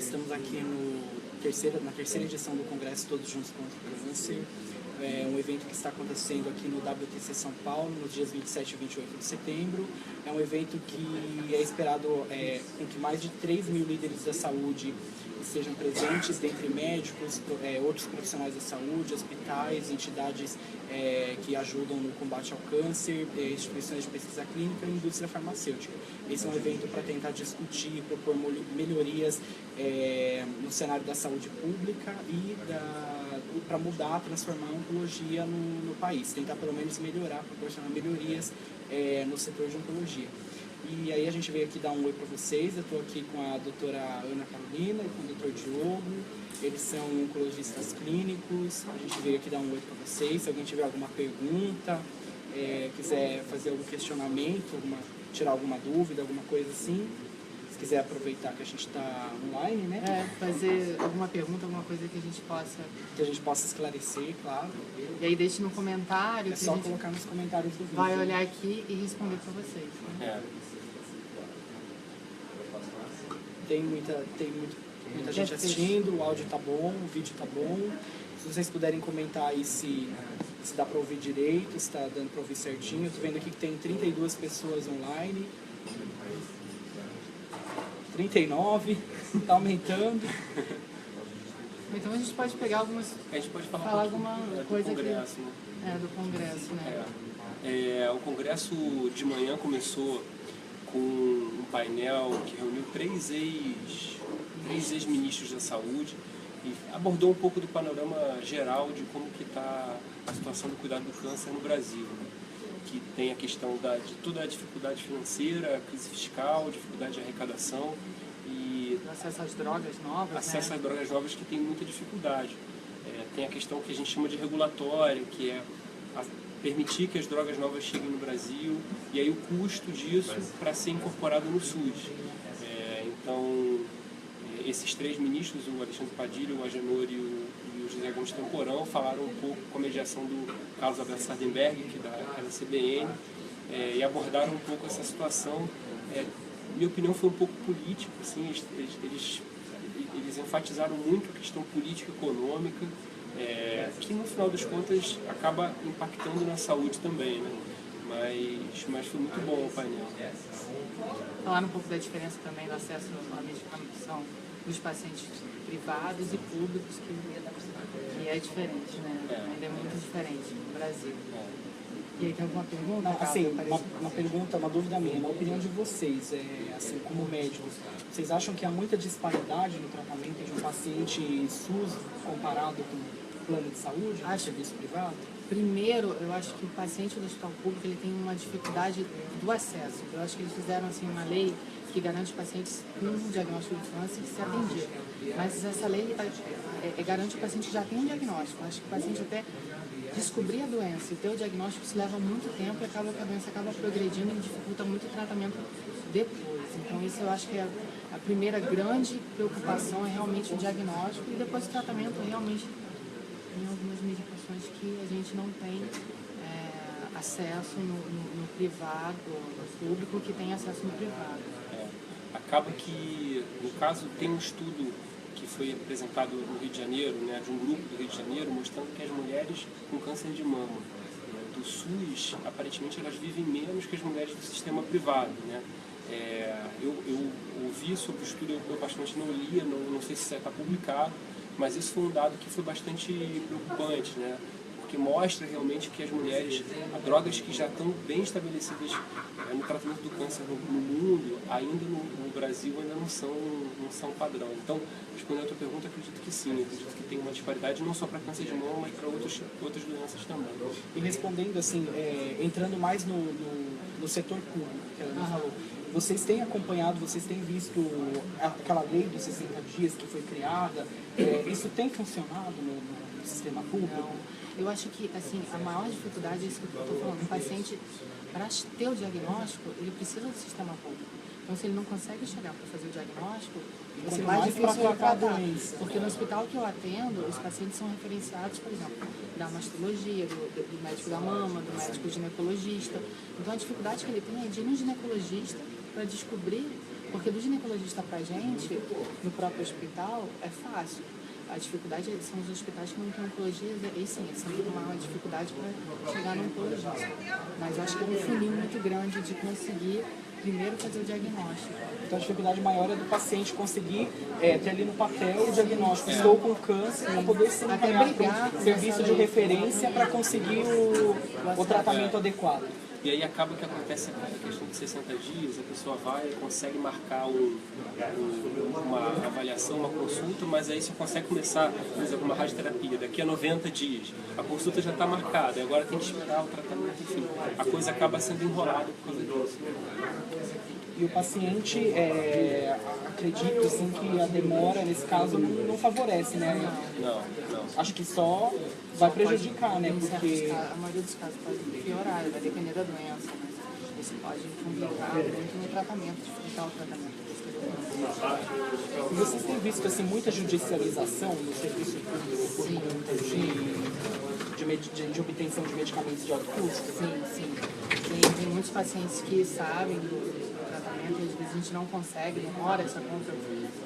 estamos aqui na terceira edição do Congresso Todos Juntos contra o Câncer. É um evento que está acontecendo aqui no WTC São Paulo, nos dias 27 e 28 de setembro. É um evento que é esperado com que mais de 3 mil líderes da saúde estejam presentes, dentre médicos, outros profissionais da saúde, hospitais, entidades que ajudam no combate ao câncer, instituições de pesquisa clínica e indústria farmacêutica. Esse é um evento para tentar discutir e propor melhorias no cenário da saúde pública e para mudar, transformar a oncologia no país, tentar pelo menos melhorar, proporcionar melhorias no setor de oncologia. E aí a gente veio aqui dar um oi para vocês. Eu estou aqui com a doutora Ana Carolina e com o doutor Diogo. Eles são oncologistas clínicos. A gente veio aqui dar um oi para vocês. Se alguém tiver alguma pergunta, quiser fazer algum questionamento, tirar alguma dúvida, alguma coisa assim, se quiser aproveitar que a gente está online, né? Fazer alguma pergunta, alguma coisa que a gente possa esclarecer, claro. E aí deixe no comentário. É só colocar nos comentários do vídeo. Vai olhar aqui e responder para vocês. Né? Tem muita gente assistindo, o áudio tá bom, o vídeo tá bom. Se vocês puderem comentar aí se dá para ouvir direito, se está dando para ouvir certinho. Eu tô vendo aqui que tem 32 pessoas online. 39, tá aumentando. Então a gente pode pegar algumas... A gente pode falar alguma coisa do Congresso, né? Do Congresso, né? O Congresso de manhã começou com um painel que reuniu três ex-ministros da saúde e abordou um pouco do panorama geral de como que está a situação do cuidado do câncer no Brasil, né? Que tem a questão de toda a dificuldade financeira, a crise fiscal, dificuldade de arrecadação e acesso às drogas novas. Acesso às drogas novas que tem muita dificuldade. Tem a questão que a gente chama de regulatório, que é permitir que as drogas novas cheguem no Brasil e aí o custo disso para ser incorporado no SUS. Então, esses três ministros, o Alexandre Padilha, o Agenor e o José Gomes Temporão, falaram um pouco com a mediação do Carlos Alberto Sardenberg, que é da CBN, e abordaram um pouco essa situação. Minha opinião foi um pouco política, assim, eles enfatizaram muito a questão política e econômica, que no final das contas acaba impactando na saúde também, né? Mas foi muito bom o painel. Falaram um pouco da diferença também do acesso à medicação dos pacientes privados e públicos, que é diferente, né? Ainda é muito diferente no Brasil. E aí tem alguma pergunta? Assim, uma pergunta, uma dúvida minha, na opinião de vocês, assim, como médicos, vocês acham que há muita disparidade no tratamento de um paciente SUS comparado com plano de saúde, no serviço privado? Primeiro, eu acho que o paciente do hospital público ele tem uma dificuldade do acesso. Eu acho que eles fizeram assim, uma lei que garante os pacientes com diagnóstico de câncer se atender. Mas essa lei garante que o paciente já tem um diagnóstico. Eu acho que o paciente até descobrir a doença e ter o diagnóstico se leva muito tempo e acaba que a doença acaba progredindo e dificulta muito o tratamento depois. Então isso eu acho que é a primeira grande preocupação é realmente o diagnóstico e depois o tratamento realmente em algumas medicações que a gente não tem acesso no privado, no público que tem acesso no privado. Acaba que, no caso, tem um estudo que foi apresentado no Rio de Janeiro, né, de um grupo do Rio de Janeiro, mostrando que as mulheres com câncer de mama do SUS, aparentemente elas vivem menos que as mulheres do sistema privado, né? Eu ouvi sobre o estudo, eu bastante não lia, não sei se está publicado, mas isso foi um dado que foi bastante preocupante, né? Porque mostra realmente que as mulheres, as drogas que já estão bem estabelecidas no tratamento do câncer no mundo, ainda no Brasil ainda não são padrão. Então, respondendo a tua pergunta, acredito que sim, acredito que tem uma disparidade não só para câncer de mama, mas para outras doenças também. E respondendo assim, entrando mais no setor público, que ela falou, vocês têm acompanhado, vocês têm visto aquela lei dos 60 dias que foi criada, isso tem funcionado no sistema público? Não. Eu acho que assim, a maior dificuldade é isso que eu estou falando. O paciente, para ter o diagnóstico, ele precisa do sistema público. Então, se ele não consegue chegar para fazer o diagnóstico, vai ser mais difícil ele tratar. Porque no hospital que eu atendo, os pacientes são referenciados, por exemplo, da mastologia, do médico da mama, do médico ginecologista. Então, a dificuldade que ele tem é de ir no ginecologista para descobrir Porque do ginecologista pra gente, no próprio hospital, é fácil. A dificuldade são os hospitais que não têm oncologia, e sim, eles têm uma dificuldade para chegar no oncologista. Mas eu acho que é um funil muito grande de conseguir primeiro fazer o diagnóstico. Então a dificuldade maior é do paciente conseguir ter ali no papel o diagnóstico. Estou com câncer, para poder ser encaminhado para um serviço de referência para conseguir o tratamento adequado. E aí acaba que acontece a questão de 60 dias, a pessoa vai e consegue marcar uma avaliação, uma consulta, mas aí você consegue começar, por exemplo, uma radioterapia daqui a 90 dias. A consulta já está marcada, agora tem que esperar o tratamento, enfim. A coisa acaba sendo enrolada por causa disso. E o paciente, acredito assim, que a demora, nesse caso, não favorece, né? Não. Acho que só vai prejudicar, né? Porque A maioria dos casos pode piorar, vai depender da doença, mas isso pode complicar muito no tratamento, dificultar o tratamento. E vocês têm visto assim, muita judicialização no serviço público por conta de obtenção de medicamentos de alto custo? Sim. Tem muitos pacientes que sabem do tratamento e às vezes a gente não consegue, demora essa compra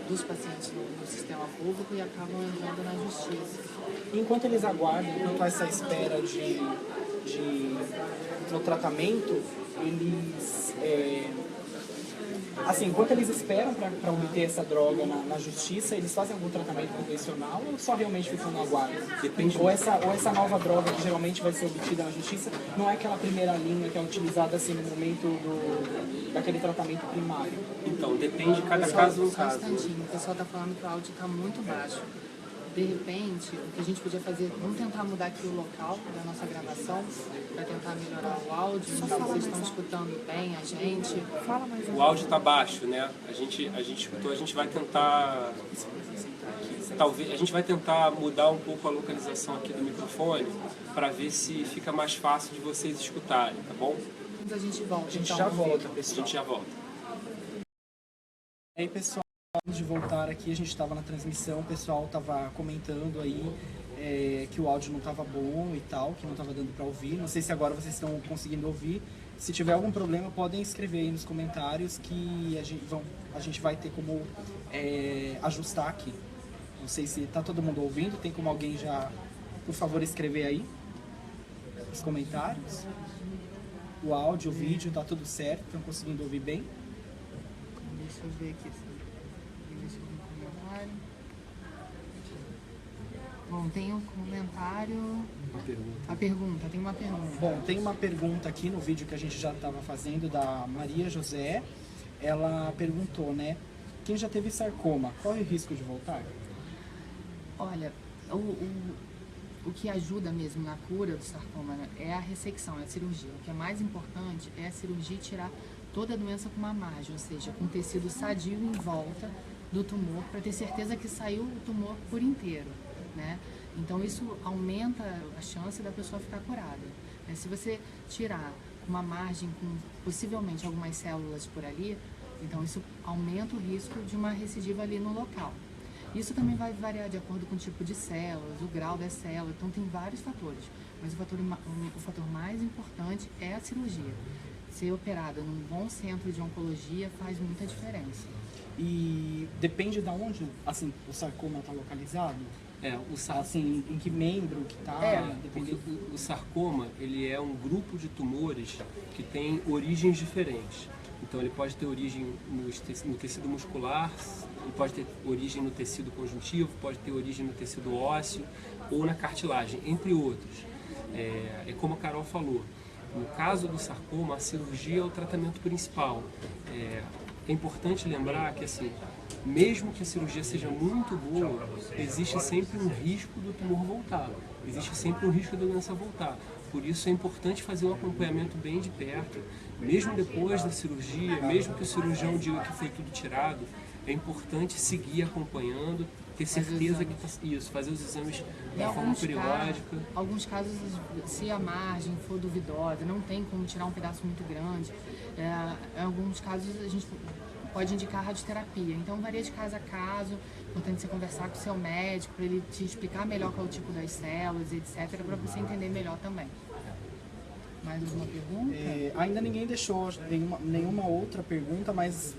dos pacientes no sistema público e acabam entrando na justiça. Enquanto eles aguardam, enquanto essa espera no tratamento, eles... assim, enquanto eles esperam para obter essa droga na justiça, eles fazem algum tratamento convencional ou só realmente ficam no aguardo? Depende. Ou essa nova droga que geralmente vai ser obtida na justiça não é aquela primeira linha que é utilizada assim no momento daquele tratamento primário? Então, depende de cada caso. Só um instantinho, o pessoal está falando que o áudio está muito baixo. De repente, o que a gente podia fazer, vamos tentar mudar aqui o local da nossa gravação para tentar melhorar o áudio. Então, vocês estão escutando bem a gente. O áudio está baixo, né? A gente escutou, a gente vai tentar... Talvez, a gente vai tentar mudar um pouco a localização aqui do microfone para ver se fica mais fácil de vocês escutarem, tá bom? A gente volta. A gente então, já volta, A pessoal. gente já volta. E aí, pessoal, antes de voltar aqui, a gente estava na transmissão, o pessoal estava comentando aí que o áudio não estava bom e tal, que não estava dando para ouvir. Não sei se agora vocês estão conseguindo ouvir. Se tiver algum problema, podem escrever aí nos comentários que a gente vai ter como ajustar aqui. Não sei se está todo mundo ouvindo, tem como alguém já, por favor, escrever aí nos comentários. O áudio, o vídeo, está tudo certo, estão conseguindo ouvir bem? Deixa eu ver aqui. Deixa eu ver um comentário. Bom, tem um comentário. Tem uma pergunta. Bom, tem uma pergunta aqui no vídeo que a gente já estava fazendo da Maria José. Ela perguntou, né? Quem já teve sarcoma, corre o risco de voltar? Olha, o que ajuda mesmo na cura do sarcoma, né, é a ressecção, é a cirurgia. O que é mais importante é a cirurgia tirar toda a doença com uma margem, ou seja, com tecido sadio em volta do tumor, para ter certeza que saiu o tumor por inteiro, né? Então isso aumenta a chance da pessoa ficar curada. Né? Se você tirar uma margem com possivelmente algumas células por ali, então isso aumenta o risco de uma recidiva ali no local. Isso também vai variar de acordo com o tipo de células, o grau da célula, então tem vários fatores. Mas o fator mais importante é a cirurgia. Ser operada num bom centro de oncologia faz muita diferença. E depende de onde assim, o sarcoma está localizado? Assim, em que membro que está? Porque o sarcoma, ele é um grupo de tumores que tem origens diferentes. Então ele pode ter origem no tecido muscular, ele pode ter origem no tecido conjuntivo, pode ter origem no tecido ósseo ou na cartilagem, entre outros. É como a Carol falou, no caso do sarcoma, a cirurgia é o tratamento principal. É importante lembrar que, assim, mesmo que a cirurgia seja muito boa, existe sempre um risco do tumor voltar, existe sempre um risco da doença voltar. Por isso é importante fazer um acompanhamento bem de perto, mesmo depois da cirurgia, mesmo que o cirurgião diga que foi tudo tirado, é importante seguir acompanhando, ter certeza que está isso, fazer os exames de forma periódica. Em alguns casos, se a margem for duvidosa, não tem como tirar um pedaço muito grande, em alguns casos a gente pode indicar radioterapia. Então varia de caso a caso, é importante você conversar com o seu médico para ele te explicar melhor qual é o tipo das células, etc, para você entender melhor também. Mais alguma pergunta? Ainda ninguém deixou nenhuma outra pergunta, mas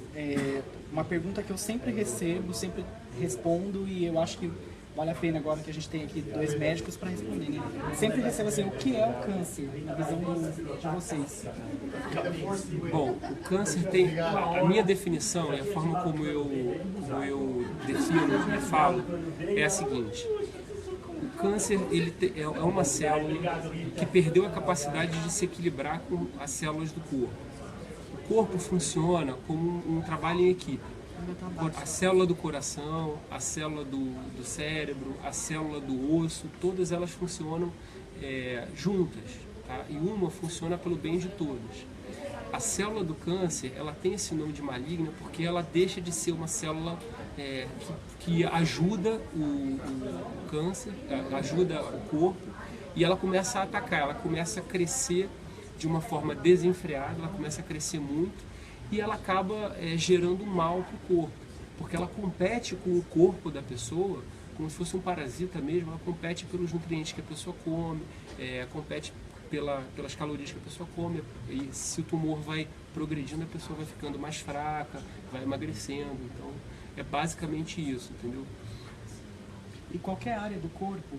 uma pergunta que eu sempre recebo, sempre respondo, e eu acho que vale a pena agora que a gente tem aqui 2 médicos para responder, né? Sempre recebo assim, o que é o câncer, na visão de vocês? Bom, o câncer tem... A minha definição e a forma como eu defino e falo é a seguinte. O câncer é uma célula que perdeu a capacidade de se equilibrar com as células do corpo. O corpo funciona como um trabalho em equipe. A célula do coração, a célula do cérebro, a célula do osso, todas elas funcionam juntas, tá? E uma funciona pelo bem de todas. A célula do câncer, ela tem esse nome de maligna porque ela deixa de ser uma célula que ajuda o câncer, ajuda o corpo, e ela começa a atacar, ela começa a crescer de uma forma desenfreada, ela começa a crescer muito, e ela acaba gerando mal para o corpo, porque ela compete com o corpo da pessoa, como se fosse um parasita mesmo, ela compete pelos nutrientes que a pessoa come, compete pelas calorias que a pessoa come, e se o tumor vai progredindo, a pessoa vai ficando mais fraca, vai emagrecendo, então é basicamente isso, entendeu? E qualquer área do corpo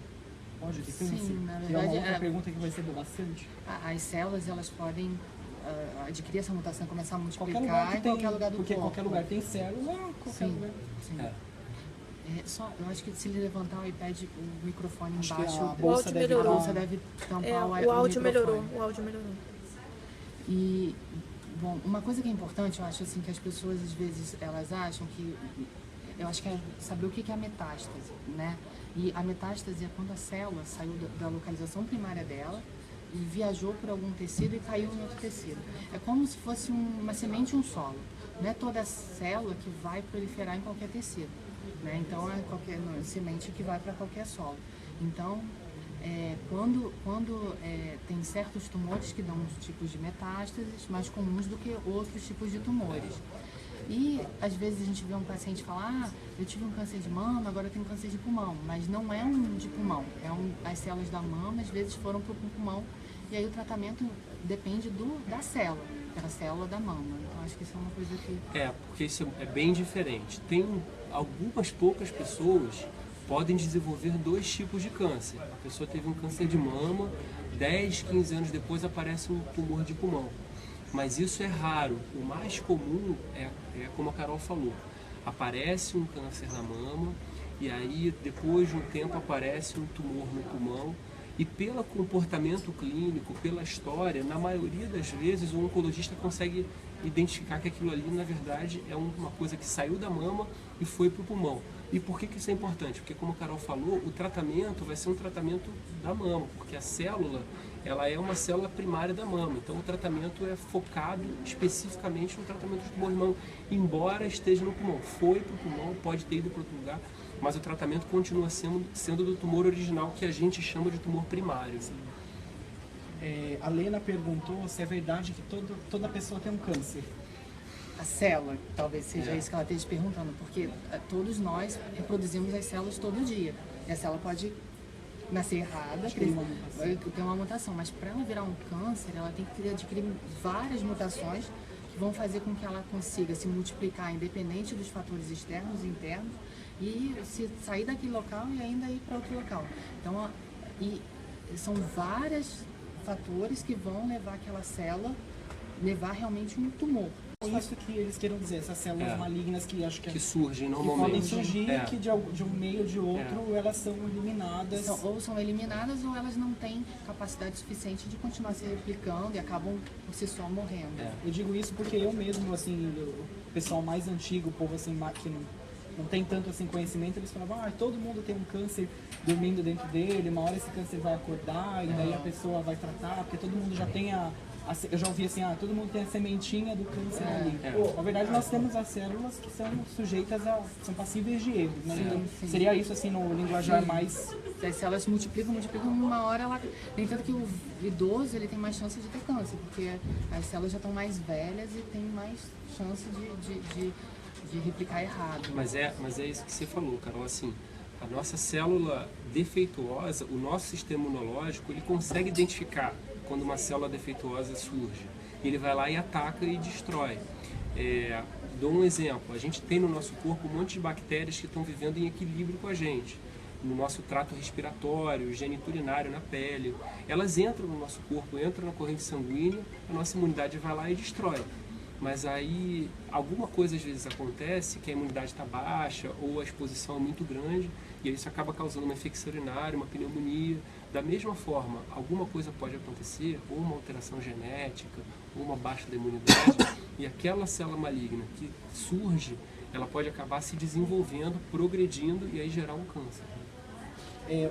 pode ter câncer? Sim, na Que é uma verdade, outra pergunta que vai ser bastante. As células, elas podem adquirir essa mutação, começar a multiplicar Qualquer lugar em qualquer lugar do porque corpo. qualquer lugar tem célula, qualquer Sim, lugar. sim. Só, eu acho que se ele levantar o iPad, o microfone Acho que embaixo, a bolsa deve a dar- bolsa deve tampar o áudio melhorou, microfone. o áudio melhorou. E, bom, uma coisa que é importante, eu acho assim, que as pessoas às vezes elas acham que, eu acho que é saber o que é a metástase, né? E a metástase é quando a célula saiu da localização primária dela e viajou por algum tecido e caiu em outro tecido. É como se fosse uma semente e um solo. Não é toda célula que vai proliferar em qualquer tecido, né? Então é qualquer semente que vai para qualquer solo. Então, quando tem certos tumores que dão uns tipos de metástases mais comuns do que outros tipos de tumores. E às vezes a gente vê um paciente falar, eu tive um câncer de mama, agora eu tenho câncer de pulmão, mas não é um de pulmão, as células da mama às vezes foram para o pulmão, e aí o tratamento depende da célula, aquela célula da mama. Então acho que isso é uma coisa que... Porque isso é bem diferente. Tem algumas poucas pessoas podem desenvolver 2 tipos de câncer. A pessoa teve um câncer de mama, 10, 15 anos depois aparece um tumor de pulmão. Mas isso é raro. O mais comum é como a Carol falou, aparece um câncer na mama e aí depois de um tempo aparece um tumor no pulmão, e pelo comportamento clínico, pela história, na maioria das vezes o oncologista consegue identificar que aquilo ali na verdade é uma coisa que saiu da mama e foi para o pulmão. E por que isso é importante? Porque, como a Carol falou, o tratamento vai ser um tratamento da mama, porque a célula, ela é uma célula primária da mama. Então, o tratamento é focado especificamente no tratamento do tumor de mama, embora esteja no pulmão. Foi para o pulmão, pode ter ido para outro lugar, mas o tratamento continua sendo do tumor original, que a gente chama de tumor primário. A Lena perguntou se é verdade que toda pessoa tem um câncer. A célula, talvez seja isso que ela esteja perguntando, porque todos nós reproduzimos as células todo dia. E a célula pode nascer errada, ter uma mutação, mas para ela virar um câncer, ela tem que adquirir várias mutações que vão fazer com que ela consiga se multiplicar independente dos fatores externos e internos e se sair daquele local e ainda ir para outro local. Então, são vários fatores que vão levar aquela célula levar realmente um tumor. É isso que eles queiram dizer, essas células malignas que acho que surgem que normalmente. podem surgir, que de um meio ou de outro elas são eliminadas. Ou são eliminadas ou elas não têm capacidade suficiente de continuar se replicando e acabam por si só morrendo. Eu digo isso porque eu mesmo, assim, o pessoal mais antigo, o povo assim, que não tem tanto assim, conhecimento, eles falavam, todo mundo tem um câncer dormindo dentro dele, uma hora esse câncer vai acordar e daí a pessoa vai tratar, porque todo mundo já tem eu já ouvi assim, todo mundo tem a sementinha do câncer ali. Na verdade, nós temos as células que são sujeitas são passíveis de erros, né? Então, seria isso assim no linguajar mais... As células se multiplicam, uma hora ela... Nem tanto que o idoso ele tem mais chance de ter câncer, porque as células já estão mais velhas e tem mais chance de replicar errado. Mas é isso que você falou, Carol, assim, a nossa célula defeituosa, o nosso sistema imunológico, ele consegue identificar quando uma célula defeituosa surge. Ele vai lá e ataca e destrói. Dou um exemplo, a gente tem no nosso corpo um monte de bactérias que estão vivendo em equilíbrio com a gente. No nosso trato respiratório, geniturinário, na pele. Elas entram no nosso corpo, entram na corrente sanguínea, a nossa imunidade vai lá e destrói. Mas aí alguma coisa às vezes acontece que a imunidade está baixa ou a exposição é muito grande e aí isso acaba causando uma infecção urinária, uma pneumonia. Da mesma forma, alguma coisa pode acontecer, ou uma alteração genética, ou uma baixa da imunidade, e aquela célula maligna que surge, ela pode acabar se desenvolvendo, progredindo e aí gerar um câncer.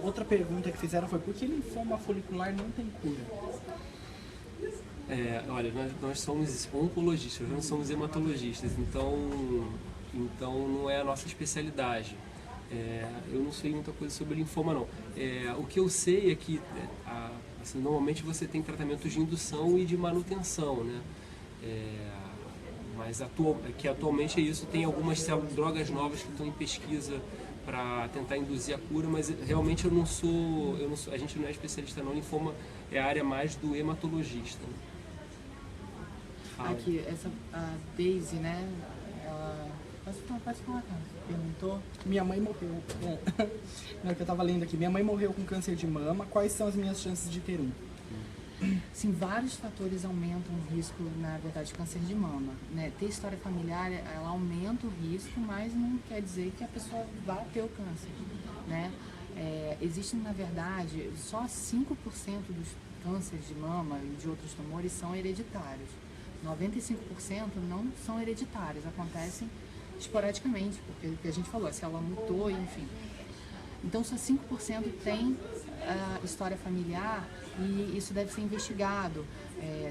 Outra pergunta que fizeram foi: por que linfoma folicular não tem cura? Olha, nós somos oncologistas, nós não somos hematologistas, então não é a nossa especialidade. Eu não sei muita coisa sobre linfoma, não. O que eu sei é que assim, normalmente você tem tratamentos de indução e de manutenção, né? Mas atualmente é isso, tem algumas drogas novas que estão em pesquisa para tentar induzir a cura, mas realmente a gente não é especialista não, linfoma é a área mais do hematologista. Né? Aqui, a Daisy, né, ela... Pode falar, cara. Perguntou. Minha mãe morreu. Não, é que eu estava lendo aqui. Minha mãe morreu com câncer de mama. Quais são as minhas chances de ter um? Sim, vários fatores aumentam o risco, na verdade, de câncer de mama. Né? Ter história familiar, ela aumenta o risco, mas não quer dizer que a pessoa vá ter o câncer. Né? Existem, na verdade, só 5% dos cânceres de mama e de outros tumores são hereditários. 95% não são hereditários, acontecem esporadicamente, porque o que a gente falou, a célula mutou, enfim. Então, só 5% tem história familiar e isso deve ser investigado.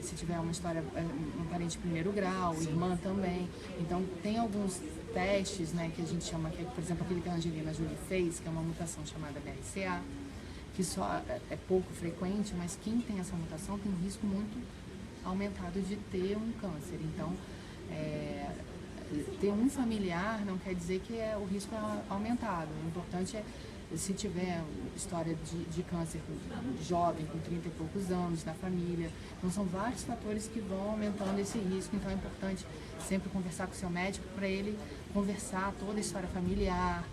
Se tiver uma história, um parente de primeiro grau, irmã também. Então, tem alguns testes, né, que a gente chama, que é, por exemplo, aquele que a Angelina Jolie fez, que é uma mutação chamada BRCA, que só é pouco frequente, mas quem tem essa mutação tem um risco muito aumentado de ter um câncer. Então, ter um familiar não quer dizer que o risco é aumentado. O importante é, se tiver história de câncer jovem, com 30 e poucos anos, na família. Então, são vários fatores que vão aumentando esse risco. Então, é importante sempre conversar com o seu médico para ele conversar toda a história familiar,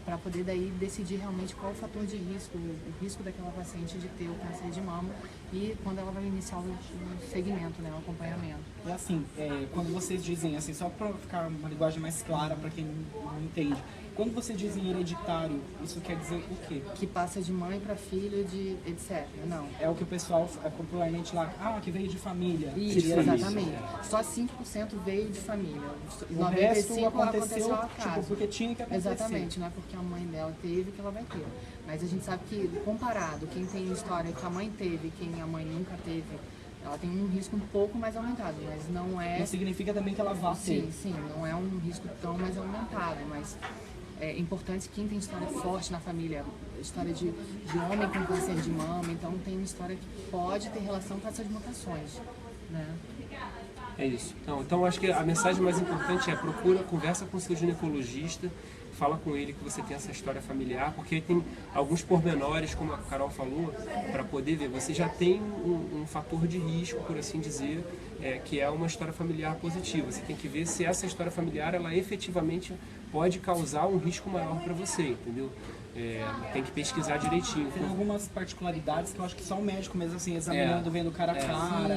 para poder daí decidir realmente qual o fator de risco, o risco daquela paciente de ter o câncer de mama e quando ela vai iniciar o segmento, né, o acompanhamento. E assim, quando vocês dizem, assim, só para ficar uma linguagem mais clara para quem não entende, quando vocês dizem hereditário, isso quer dizer o quê? Que passa de mãe para filho, de etc. Não. É o que o pessoal popularmente lá, que veio de família. Isso, exatamente. Só 5% veio de família. O resto aconteceu ao acaso. Tipo, porque tinha que acontecer. Exatamente, não é porque a mãe dela teve que ela vai ter. Mas a gente sabe que, comparado, quem tem história que a mãe teve e quem a mãe nunca teve, ela tem um risco um pouco mais aumentado, mas não é... Não significa também que ela vá ter. Sim, não é um risco tão mais aumentado, mas é importante quem tem história forte na família, história de homem com câncer de mama, então tem uma história que pode ter relação com essas mutações, né? É isso. Então acho que a mensagem mais importante é conversa com o seu ginecologista, fala com ele que você tem essa história familiar, porque tem alguns pormenores, como a Carol falou, para poder ver. Você já tem um fator de risco, por assim dizer, que é uma história familiar positiva. Você tem que ver se essa história familiar, ela efetivamente pode causar um risco maior para você, entendeu? Tem que pesquisar direitinho. Tem algumas particularidades que eu acho que só o médico mesmo, assim, examinando, vendo cara a cara,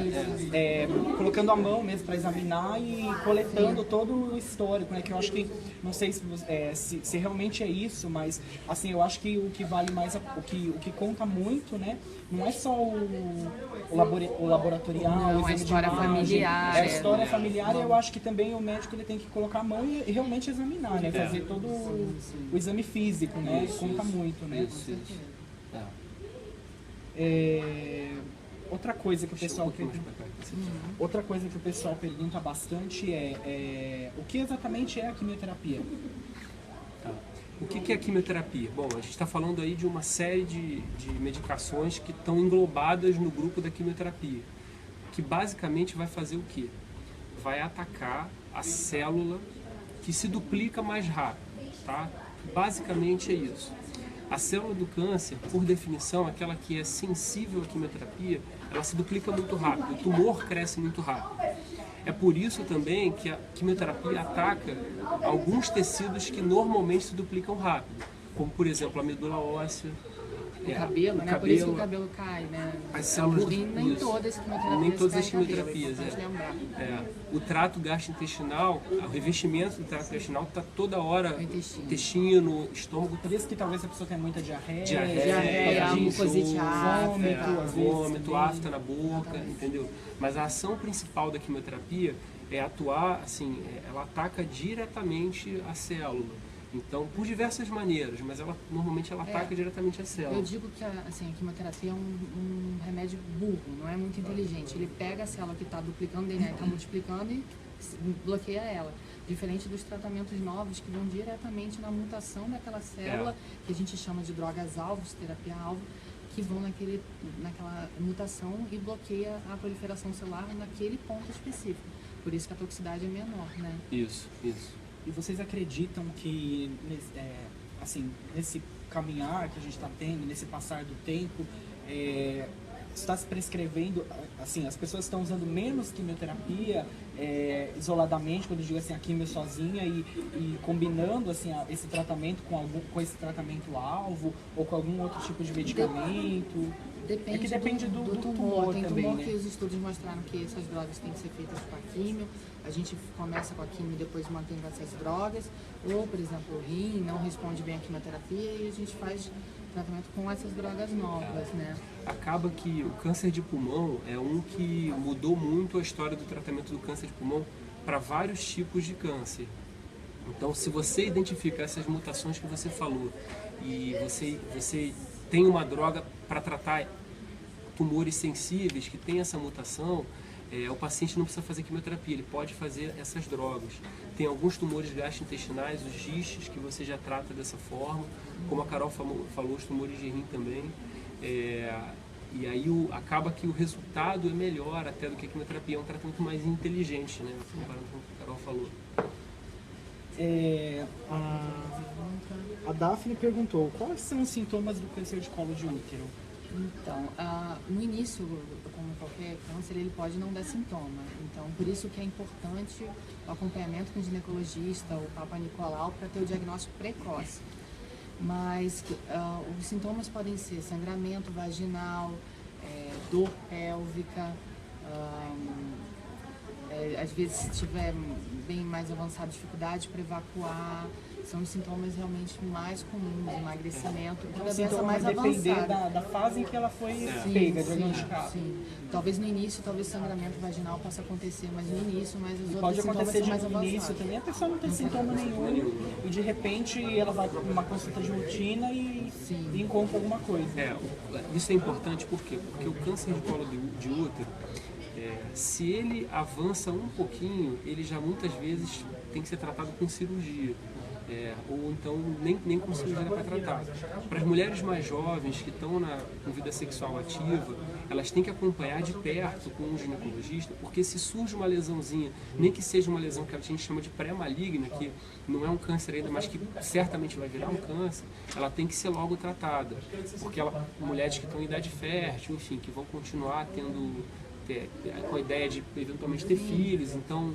colocando a mão mesmo para examinar e coletando todo o histórico, né? Que eu acho que, não sei se realmente é isso, mas, assim, eu acho que o que vale mais, o que conta muito, né? Não é só o laboratorial, não, o exame de imagem, familiar. É a história familiar e eu acho que também o médico ele tem que colocar a mão e realmente examinar, né? Fazer todo o exame físico, né? Conta muito, né? Isso. Outra coisa que o pessoal pergunta bastante o que exatamente é a quimioterapia? Tá. O que é a quimioterapia? Bom, a gente está falando aí de uma série de medicações que estão englobadas no grupo da quimioterapia, que basicamente vai fazer o quê? Vai atacar a célula que se duplica mais rápido, tá? Basicamente é isso. A célula do câncer, por definição, aquela que é sensível à quimioterapia, ela se duplica muito rápido, o tumor cresce muito rápido. É por isso também que a quimioterapia ataca alguns tecidos que normalmente se duplicam rápido, como por exemplo a medula óssea, o cabelo, né? Por isso que o cabelo cai, né? As células, nem todas as quimioterapias. Nem todas as cabelo, quimioterapias, lembrar. O trato gastrointestinal, o revestimento do trato intestinal está toda hora, intestino, estômago. Por isso que talvez a pessoa tenha muita diarreia, mucosite vômito, afta na boca, entendeu? Mas a ação principal da quimioterapia é atuar, assim, ela ataca diretamente a célula. Então, por diversas maneiras, mas normalmente ela ataca diretamente a célula. Eu digo que a quimioterapia é um remédio burro, não é muito inteligente. Ele pega a célula que está duplicando o DNA, está multiplicando e bloqueia ela. Diferente dos tratamentos novos que vão diretamente na mutação daquela célula, que a gente chama de drogas-alvos, terapia-alvo, que vão naquela mutação e bloqueia a proliferação celular naquele ponto específico. Por isso que a toxicidade é menor, né? Isso. E vocês acreditam que, assim, nesse caminhar que a gente está tendo, nesse passar do tempo, está se prescrevendo, assim, as pessoas estão usando menos quimioterapia isoladamente, quando eu digo assim, a quimio sozinha e combinando assim, esse tratamento com esse tratamento alvo ou com algum outro tipo de medicamento? Depende do tumor Tem também, tumor né? que os estudos mostraram que essas drogas têm que ser feitas com a quimio. A gente começa com a quimio e depois mantém com essas drogas. Ou, por exemplo, o rim não responde bem à quimioterapia e a gente faz tratamento com essas drogas novas, né? Acaba que o câncer de pulmão é um que mudou muito a história do tratamento do câncer de pulmão para vários tipos de câncer. Então, se você identificar essas mutações que você falou e você tem uma droga para tratar tumores sensíveis que tem essa mutação, o paciente não precisa fazer quimioterapia, ele pode fazer essas drogas. Tem alguns tumores gastrointestinais, os gistes, que você já trata dessa forma, como a Carol falou, os tumores de rim também. E aí acaba que o resultado é melhor até do que a quimioterapia, é um tratamento mais inteligente, né? Comparando com o que a Carol falou. A Daphne perguntou, quais são os sintomas do câncer de colo de útero? Então, no início, como qualquer câncer, ele pode não dar sintoma. Então, por isso que é importante o acompanhamento com o ginecologista, o Papa Nicolau, para ter o diagnóstico precoce. Mas os sintomas podem ser sangramento vaginal, dor pélvica, às vezes se tiver bem mais avançada dificuldade para evacuar, são os sintomas realmente mais comuns, emagrecimento, toda doença mais avançada. Da fase em que ela foi pega, diagnosticada. Sim. Talvez no início, sangramento vaginal possa acontecer, mas no início, mas os outros pode sintomas acontecer são mais no avançados. início também, a pessoa não tem sintoma nenhum e de repente ela vai para uma consulta de rotina e encontra alguma coisa. Isso é importante por quê? Porque o câncer de colo de útero, se ele avança um pouquinho, ele já muitas vezes tem que ser tratado com cirurgia. Ou então nem com cirurgia para tratar. Para as mulheres mais jovens que estão com vida sexual ativa, elas têm que acompanhar de perto com um ginecologista, porque se surge uma lesãozinha, nem que seja uma lesão que a gente chama de pré-maligna, que não é um câncer ainda, mas que certamente vai virar um câncer, ela tem que ser logo tratada. Porque mulheres que estão em idade fértil, enfim, que vão continuar com a ideia de eventualmente ter filhos, então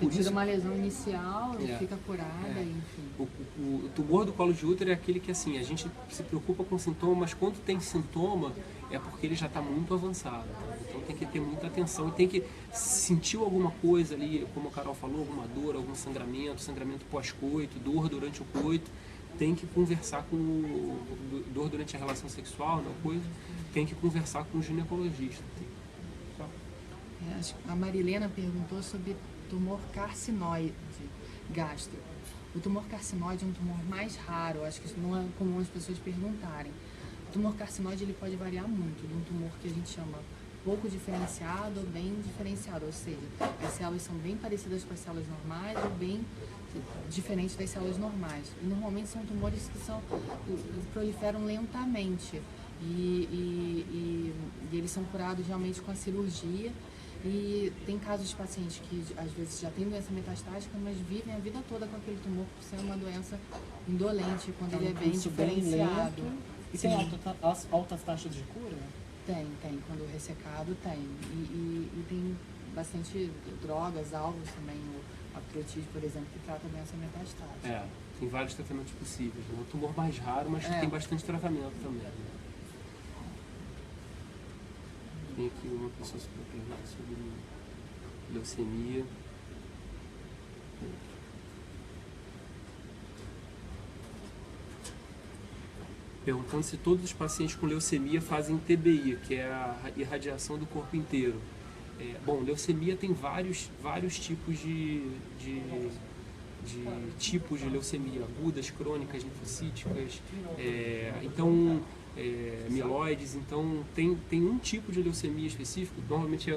por isso uma lesão inicial, fica curada, enfim. O tumor do colo de útero é aquele que assim, a gente se preocupa com sintoma, mas quando tem sintoma é porque ele já está muito avançado. Então tem que ter muita atenção e tem que sentiu alguma coisa ali, como a Carol falou, alguma dor, algum sangramento pós-coito, dor durante o coito, tem que conversar dor durante a relação sexual, tem que conversar com o ginecologista. A Marilena perguntou sobre tumor carcinoide gástrico. O tumor carcinoide é um tumor mais raro, acho que isso não é comum as pessoas perguntarem. O tumor carcinoide ele pode variar muito, de um tumor que a gente chama pouco diferenciado ou bem diferenciado, ou seja, as células são bem parecidas com as células normais ou bem diferentes das células normais. E normalmente são tumores que proliferam lentamente e eles são curados realmente com a cirurgia. E tem casos de pacientes que às vezes já têm doença metastática, mas vivem a vida toda com aquele tumor por ser uma doença indolente, quando ele é bem curso bem diferenciado. lento. E tem altas taxas de cura? Tem. Quando ressecado, tem. E tem bastante drogas, alvos também, o aprotídeo, por exemplo, que trata a doença metastática. Tem vários tratamentos possíveis. É um tumor mais raro, mas que tem bastante tratamento também. Tem aqui uma pessoa sobre pergunta sobre leucemia. Perguntando se todos os pacientes com leucemia fazem TBI, que é a irradiação do corpo inteiro. Bom, leucemia tem vários tipos de tipos de leucemia, agudas, crônicas, linfocíticas, mieloides. Então tem um tipo de leucemia específico, normalmente é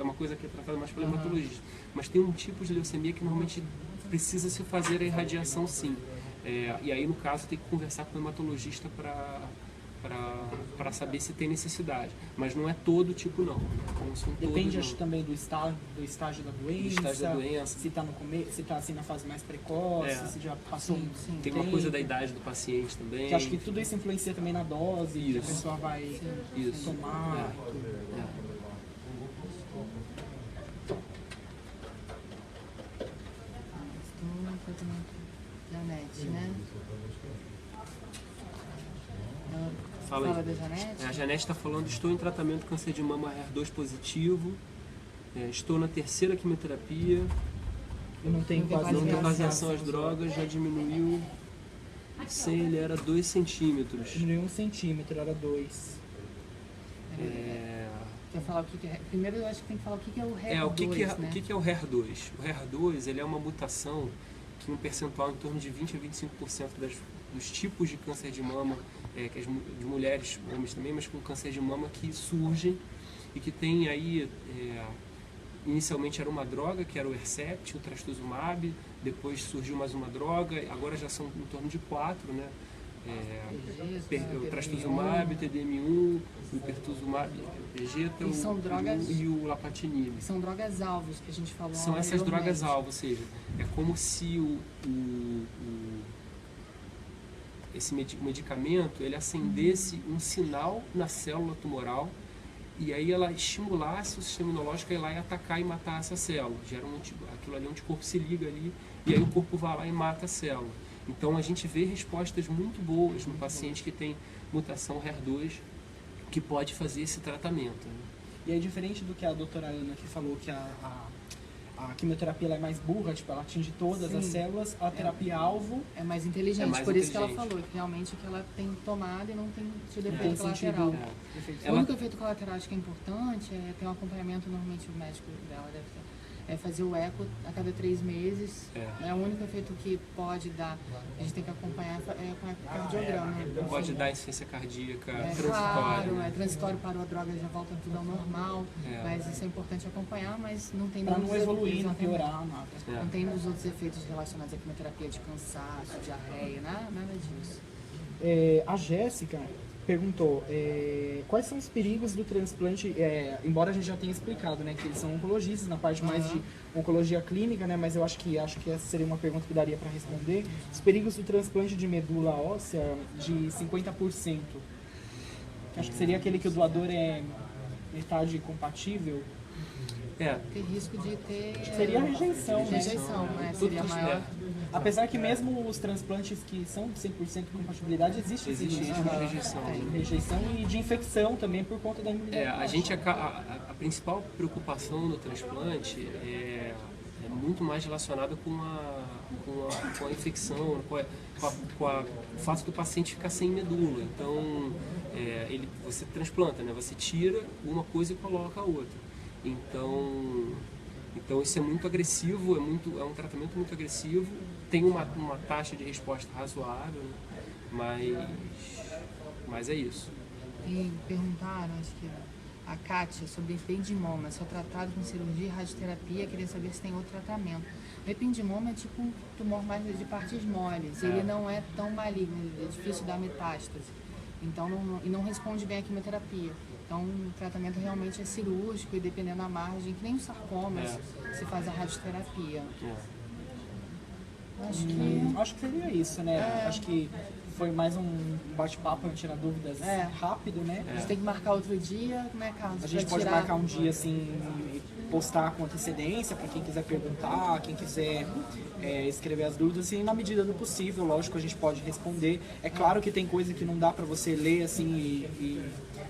uma coisa que é tratada mais pelo hematologista, mas tem um tipo de leucemia que normalmente precisa se fazer a irradiação, sim. E aí, no caso, tem que conversar com o hematologista para saber se tem necessidade. Mas não é todo tipo, não. Depende, acho, também do estágio da doença. Se está no começo, se está assim, na fase mais precoce, se já passou. Sim. Tem uma coisa da idade do paciente também. Que acho que tudo isso influencia também na dose que a pessoa vai tomar. Janete, né? Fala da Janete? A Janete está falando: estou em tratamento de câncer de mama HER2 positivo, estou na terceira quimioterapia, Não tem invasiação às drogas, já diminuiu. Sem ele era 2 centímetros. Diminuiu 1 centímetro, era 2. Quer falar o que é? Primeiro eu acho que tem que falar o que é o HER2, o que é o HER2? O HER2 ele é uma mutação que um percentual em torno de 20 a 25% dos tipos de câncer de mama, de mulheres, homens também, mas com câncer de mama que surgem e que tem aí, inicialmente era uma droga, que era o Herceptin, o trastuzumab, depois surgiu mais uma droga, agora já são em torno de 4, né? O trastuzumab, o TDM1, o pertuzumab, Vegeta e o lapatinib. São drogas alvos que a gente falou. São essas drogas alvos, ou seja, é como se esse medicamento ele acendesse um sinal na célula tumoral e aí ela estimulasse o sistema imunológico a ir lá e atacar e matar essa célula. Aquilo ali, o anticorpo se liga ali e aí o corpo vai lá e mata a célula. Então a gente vê respostas muito boas no paciente que tem mutação HER2 que pode fazer esse tratamento. Né? E aí, diferente do que a doutora Ana que falou que a quimioterapia ela é mais burra, tipo, ela atinge todas as células, a terapia-alvo é mais inteligente, por isso que ela falou, que realmente que ela tem tomado e não tem tido efeito colateral. O único efeito colateral acho que é importante é ter um acompanhamento, normalmente o médico dela deve ter. Fazer o eco a cada 3 meses. O único efeito que pode dar, a gente tem que acompanhar com o ecocardiograma. Né? Pode dar insuficiência cardíaca transitória. Claro, transitório, parou a droga, já volta tudo ao normal. Mas isso é importante acompanhar, mas não tem nenhum. Para não evoluir, não piorar, nada. Não tem os outros efeitos relacionados à quimioterapia de cansaço, diarreia, nada disso. A Jéssica perguntou quais são os perigos do transplante, embora a gente já tenha explicado, né, que eles são oncologistas na parte mais de oncologia clínica, né, mas eu acho que essa seria uma pergunta que daria para responder. Os perigos do transplante de medula óssea de 50%. Acho que seria aquele que o doador é metade compatível. Tem risco de ter... Seria a rejeição, né? Seria maior. Apesar que mesmo os transplantes que são de 100% compatibilidade, existe rejeição e de infecção também por conta da imunidade. A principal preocupação no transplante é muito mais relacionada com a infecção, com o fato do paciente ficar sem medula. Então, você transplanta, né? Você tira uma coisa e coloca a outra. Então isso é muito agressivo, é um tratamento muito agressivo, tem uma taxa de resposta razoável, né? mas é isso. E perguntaram, acho que a Kátia, sobre ependimoma, só tratado com cirurgia e radioterapia, queria saber se tem outro tratamento. O ependimoma é tipo um tumor mais de partes moles, ele não é tão maligno, é difícil dar metástase. Então, não responde bem à quimioterapia. Então, o tratamento realmente é cirúrgico e dependendo da margem, que nem os sarcomas, se faz a radioterapia. Acho que seria isso, né? Acho que foi mais um bate-papo para tirar dúvidas rápido, né? A gente tem que marcar outro dia, né, Carlos? A gente pode marcar um dia assim, postar com antecedência para quem quiser perguntar, quem quiser escrever as dúvidas, e na medida do possível, lógico, a gente pode responder. É claro que tem coisa que não dá para você ler assim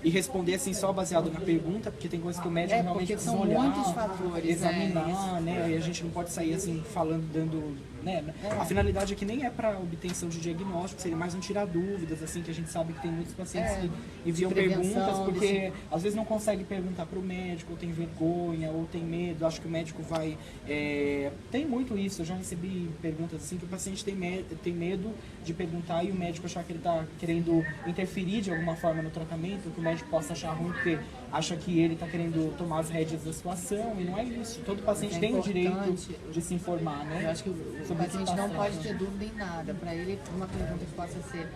e responder assim só baseado na pergunta, porque tem coisas que o médico realmente precisa olhar, muitos fatores, examinar, né? E a gente não pode sair assim falando, dando, né? A finalidade aqui nem é para obtenção de diagnóstico, seria mais um tirar dúvidas, assim, que a gente sabe que tem muitos pacientes que enviam perguntas porque às vezes não consegue perguntar para o médico, ou tem vergonha, ou tem medo, acho que o médico vai... Tem muito isso, eu já recebi perguntas assim que o paciente tem medo de perguntar e o médico achar que ele está querendo interferir de alguma forma no tratamento, que o médico possa achar ruim porque acha que ele está querendo tomar as rédeas da situação, e não é isso. Todo paciente tem o direito de se informar, né? Eu acho que o paciente não pode ter dúvida em nada. Para ele, uma pergunta que possa ser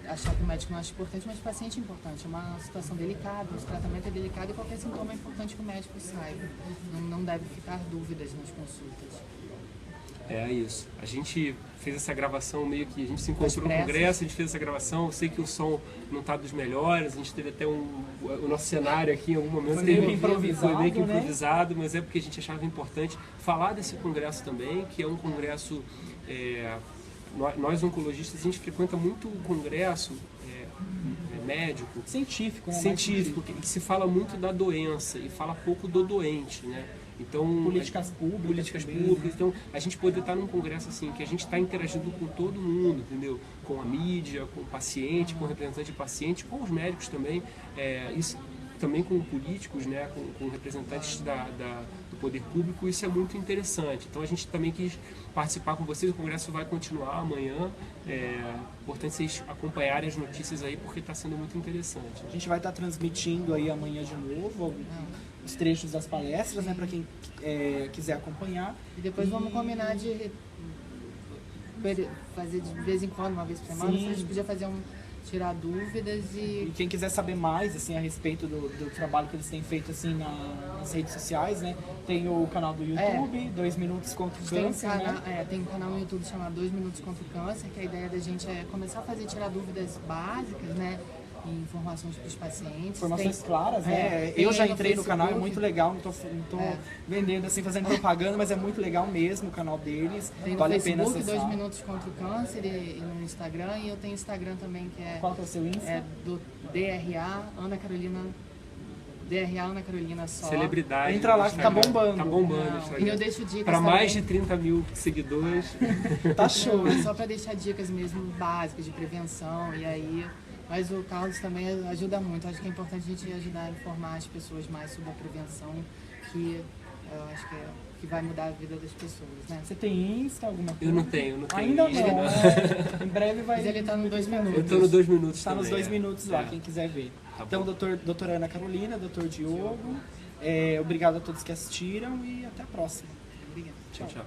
achar que o médico não acha importante, mas o paciente é importante. É uma situação delicada, o tratamento é delicado e qualquer sintoma é importante que o médico saiba. Não deve ficar dúvidas nas consultas. É isso. A gente fez essa gravação meio que... A gente se encontrou no congresso, a gente fez essa gravação. Eu sei que o som não está dos melhores, a gente teve até o nosso cenário aqui em algum momento. Foi meio que improvisado, mas é porque a gente achava importante falar desse congresso também, que é um congresso... Nós oncologistas, a gente frequenta muito o congresso médico, científico, né? Científico, que se fala muito da doença e fala pouco do doente, né? Então, políticas públicas. Então, a gente poder estar num congresso assim, que a gente está interagindo com todo mundo, entendeu? Com a mídia, com o paciente, com o representante de paciente, com os médicos também, isso, também com políticos, né? Com representantes do poder público, isso é muito interessante. Então, a gente também quis participar com vocês, o congresso vai continuar amanhã, importante vocês acompanharem as notícias aí, porque está sendo muito interessante. A gente vai estar transmitindo aí amanhã de novo os trechos das palestras, né, para quem quiser acompanhar. E depois vamos combinar de fazer de vez em quando, uma vez por semana, a gente podia fazer tirar dúvidas e quem quiser saber mais assim a respeito do trabalho que eles têm feito assim nas redes sociais, né? Tem o canal do YouTube, 2 Minutos contra o Câncer, né? Tem um canal no YouTube chamado 2 Minutos contra o Câncer, que a ideia da gente é começar a tirar dúvidas básicas, né? E informações para os pacientes. Informações claras, né? Eu já entrei no canal, é muito legal, não tô vendendo assim, fazendo propaganda, mas é muito legal mesmo o canal deles. Tem no vale Facebook, a pena acessar. 2 Minutos contra o Câncer e no Instagram, e eu tenho Instagram também que é... Qual que é o seu Insta? É do DRA Ana Carolina só. Celebridade. Entra lá que tá bombando. Tá bombando. E eu deixo dicas para mais de também. 30 mil seguidores. Tá show. É só para deixar dicas mesmo básicas de prevenção, e aí... Mas o Carlos também ajuda muito. Acho que é importante a gente ajudar a informar as pessoas mais sobre a prevenção, que eu acho que vai mudar a vida das pessoas, né? Você tem Insta, alguma coisa? Eu não tenho Ainda Insta, não. Em breve vai... Mas ele tá no 2 Minutos. Eu tô no 2 Minutos Está nos 2 Minutos lá, quem quiser ver. Tá então, doutora Ana Carolina, doutor Diogo, obrigado a todos que assistiram e até a próxima. Obrigada. Tchau, tchau.